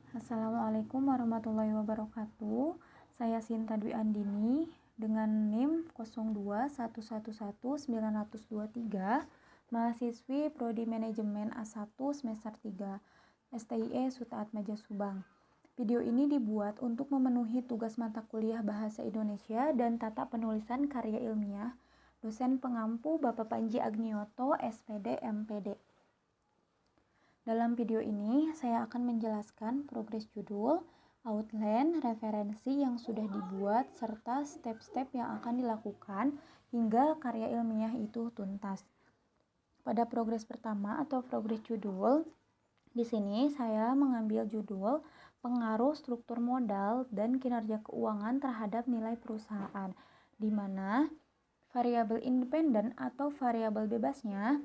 Assalamualaikum warahmatullahi wabarakatuh. Saya Sinta Dwi Andini dengan NIM 02111923, mahasiswi Prodi Manajemen A1 semester 3, STIE Suta Atmaja Subang. Video ini dibuat untuk memenuhi tugas mata kuliah Bahasa Indonesia dan Tata Penulisan Karya Ilmiah dosen pengampu Bapak Panji Agniyoto, SPD, MPD. Dalam video ini, saya akan menjelaskan progres judul, outline, referensi yang sudah dibuat, serta step-step yang akan dilakukan hingga karya ilmiah itu tuntas. Pada progres pertama atau progres judul, di sini saya mengambil judul pengaruh struktur modal dan kinerja keuangan terhadap nilai perusahaan, di mana variabel independen atau variabel bebasnya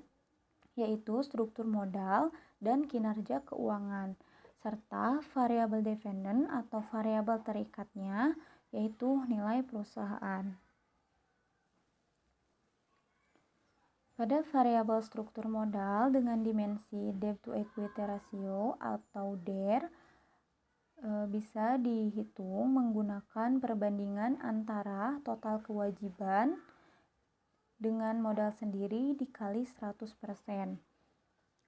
yaitu struktur modal dan kinerja keuangan, serta variabel dependen atau variabel terikatnya, yaitu nilai perusahaan. Pada variabel struktur modal dengan dimensi debt to equity ratio atau DER bisa dihitung menggunakan perbandingan antara total kewajiban dengan modal sendiri dikali 100%.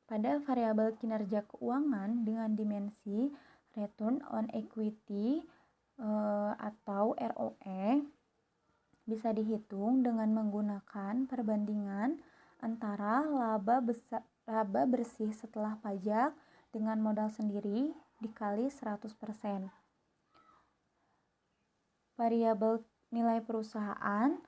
Pada variabel kinerja keuangan dengan dimensi return on equity atau ROE bisa dihitung dengan menggunakan perbandingan antara laba bersih setelah pajak dengan modal sendiri dikali 100%. Variabel nilai perusahaan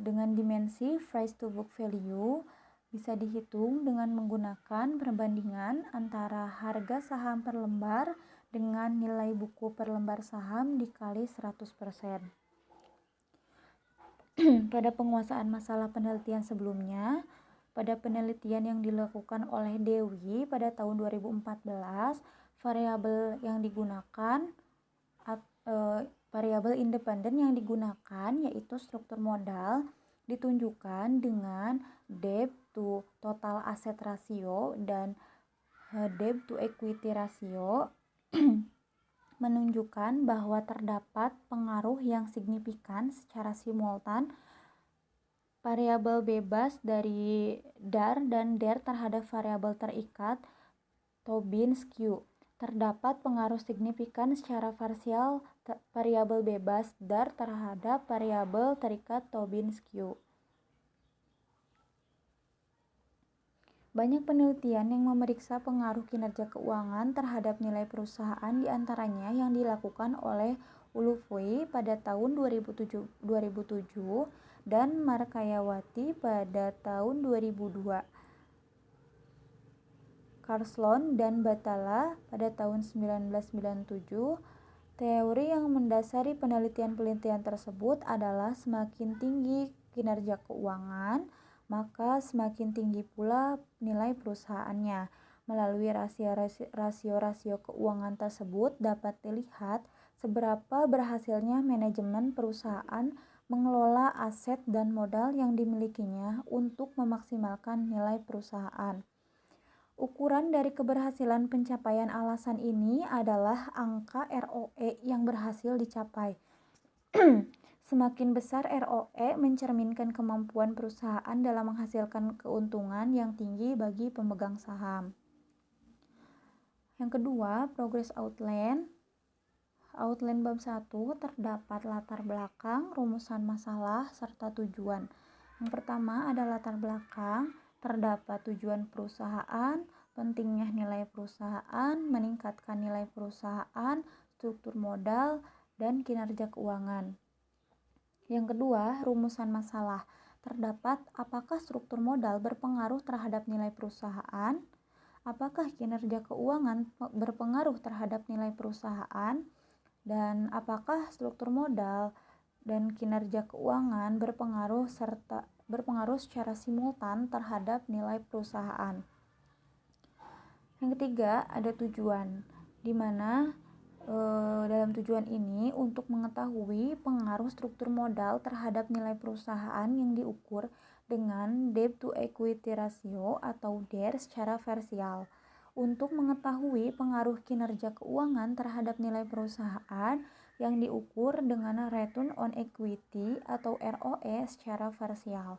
dengan dimensi price to book value bisa dihitung dengan menggunakan perbandingan antara harga saham per lembar dengan nilai buku per lembar saham dikali 100%. Pada penguasaan masalah penelitian sebelumnya, pada penelitian yang dilakukan oleh Dewi pada tahun 2014, variabel yang digunakan variabel independen yang digunakan yaitu struktur modal ditunjukkan dengan debt to total asset ratio dan debt to equity ratio menunjukkan bahwa terdapat pengaruh yang signifikan secara simultan variabel bebas dari DAR dan DER terhadap variabel terikat Tobin-Skew. Terdapat pengaruh signifikan secara parsial variabel bebas DAR terhadap variabel terikat Tobin-Skew. Banyak penelitian yang memeriksa pengaruh kinerja keuangan terhadap nilai perusahaan diantaranya yang dilakukan oleh Ulufui pada tahun 2007 dan Markayawati pada tahun 2002. Carlson dan Batalla pada tahun 1997. Teori yang mendasari penelitian-penelitian tersebut adalah semakin tinggi kinerja keuangan, maka semakin tinggi pula nilai perusahaannya. Melalui rasio-rasio keuangan tersebut dapat dilihat seberapa berhasilnya manajemen perusahaan mengelola aset dan modal yang dimilikinya untuk memaksimalkan nilai perusahaan. Ukuran dari keberhasilan pencapaian alasan ini adalah angka ROE yang berhasil dicapai. Semakin besar ROE mencerminkan kemampuan perusahaan dalam menghasilkan keuntungan yang tinggi bagi pemegang saham. Yang kedua, progress outline. Outline bab 1 terdapat latar belakang, rumusan masalah, serta tujuan. Yang pertama ada latar belakang. Terdapat tujuan perusahaan, pentingnya nilai perusahaan, meningkatkan nilai perusahaan, struktur modal, dan kinerja keuangan. Yang kedua, rumusan masalah. Terdapat apakah struktur modal berpengaruh terhadap nilai perusahaan, apakah kinerja keuangan berpengaruh terhadap nilai perusahaan, dan apakah struktur modal dan kinerja keuangan berpengaruh secara simultan terhadap nilai perusahaan. Yang ketiga, ada tujuan, di mana dalam tujuan ini untuk mengetahui pengaruh struktur modal terhadap nilai perusahaan yang diukur dengan debt to equity ratio atau DER secara parsial. untuk mengetahui pengaruh kinerja keuangan terhadap nilai perusahaan yang diukur dengan Return on Equity atau ROE secara parsial.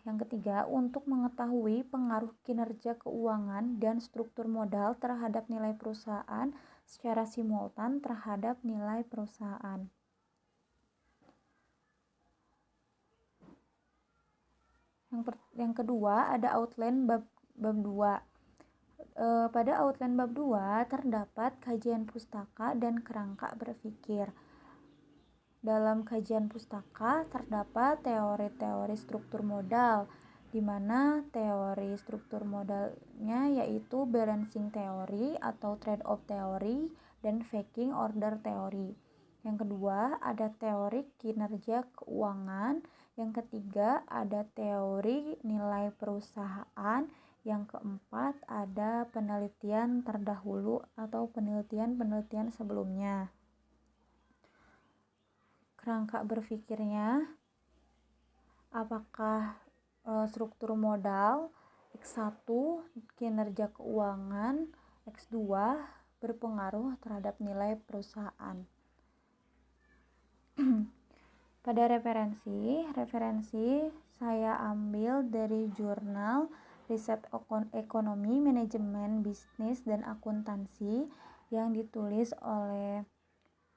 Yang ketiga, untuk mengetahui pengaruh kinerja keuangan dan struktur modal terhadap nilai perusahaan secara simultan terhadap nilai perusahaan. Yang kedua, ada outline bab 2. Pada outline bab 2 terdapat kajian pustaka dan kerangka berpikir. Dalam kajian pustaka terdapat teori-teori struktur modal, di mana teori struktur modalnya yaitu balancing teori atau trade-off teori dan pecking order teori. Yang kedua, ada teori kinerja keuangan. Yang ketiga, ada teori nilai perusahaan. Yang keempat, ada penelitian terdahulu atau penelitian sebelumnya. Kerangka berpikirnya, apakah struktur modal, X1 kinerja keuangan, X2 berpengaruh terhadap nilai perusahaan. Pada referensi saya ambil dari jurnal Riset Ekonomi, Manajemen Bisnis dan Akuntansi yang ditulis oleh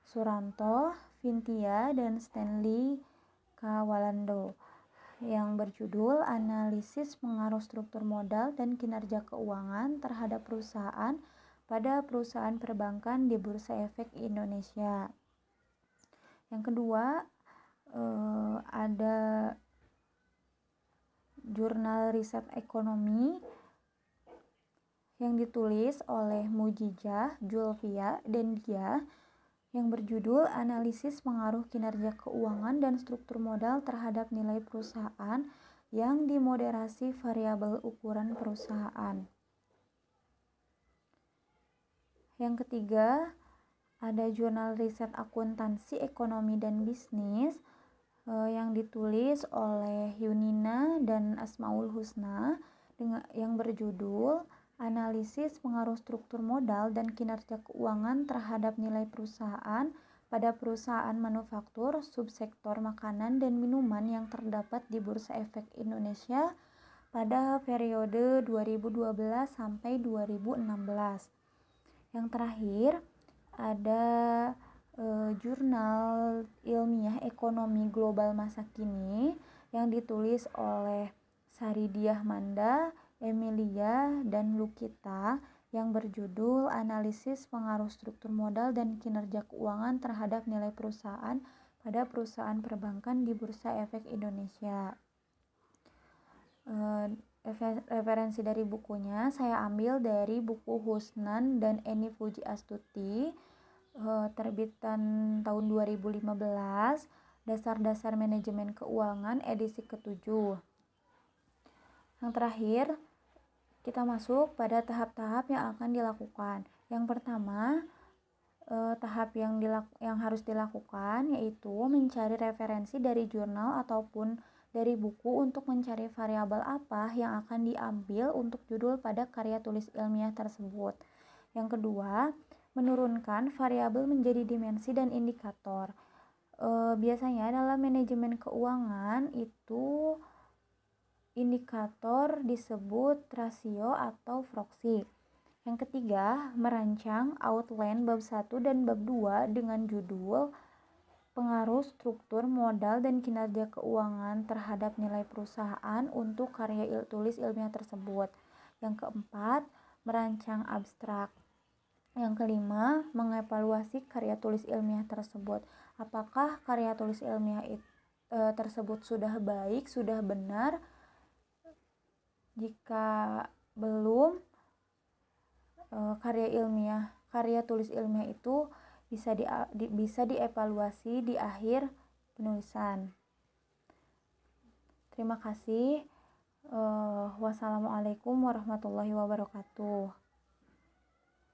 Suranto, Vintia, dan Stanley Kawalando yang berjudul Analisis Pengaruh Struktur Modal dan Kinerja Keuangan terhadap Perusahaan pada Perusahaan Perbankan di Bursa Efek Indonesia. Yang kedua, ada jurnal Riset Ekonomi yang ditulis oleh Mujijah, Julfia, dan Dia yang berjudul Analisis Pengaruh Kinerja Keuangan dan Struktur Modal terhadap Nilai Perusahaan yang dimoderasi variabel ukuran perusahaan. Yang ketiga, ada jurnal Riset Akuntansi Ekonomi dan Bisnis yang ditulis oleh Yunina dan Asmaul Husna yang berjudul Analisis Pengaruh Struktur Modal dan Kinerja Keuangan terhadap Nilai Perusahaan pada Perusahaan Manufaktur Subsektor Makanan dan Minuman yang terdapat di Bursa Efek Indonesia pada periode 2012 sampai 2016. Yang terakhir, ada jurnal ilmiah ekonomi global masa kini yang ditulis oleh Saridiah Manda, Emilia, dan Lukita yang berjudul Analisis Pengaruh Struktur Modal dan Kinerja Keuangan terhadap Nilai Perusahaan pada Perusahaan Perbankan di Bursa Efek Indonesia. Referensi dari bukunya saya ambil dari buku Husnan dan Eni Pujiastuti, terbitan tahun 2015, Dasar-Dasar Manajemen Keuangan edisi ke-7. Yang terakhir, kita masuk pada tahap-tahap yang akan dilakukan. Yang pertama, tahap yang harus dilakukan yaitu mencari referensi dari jurnal ataupun dari buku untuk mencari variabel apa yang akan diambil untuk judul pada karya tulis ilmiah tersebut. Yang kedua, menurunkan variabel menjadi dimensi dan indikator. Biasanya dalam manajemen keuangan itu indikator disebut rasio atau proksi. Yang ketiga, merancang outline bab 1 dan bab 2 dengan judul Pengaruh Struktur Modal dan Kinerja Keuangan terhadap Nilai Perusahaan untuk karya tulis ilmiah tersebut. Yang keempat, merancang abstrak. Yang kelima, mengevaluasi karya tulis ilmiah tersebut. Apakah karya tulis ilmiah tersebut sudah baik, sudah benar? Jika belum, karya tulis ilmiah itu bisa dievaluasi di akhir penulisan. Terima kasih. Wassalamualaikum warahmatullahi wabarakatuh.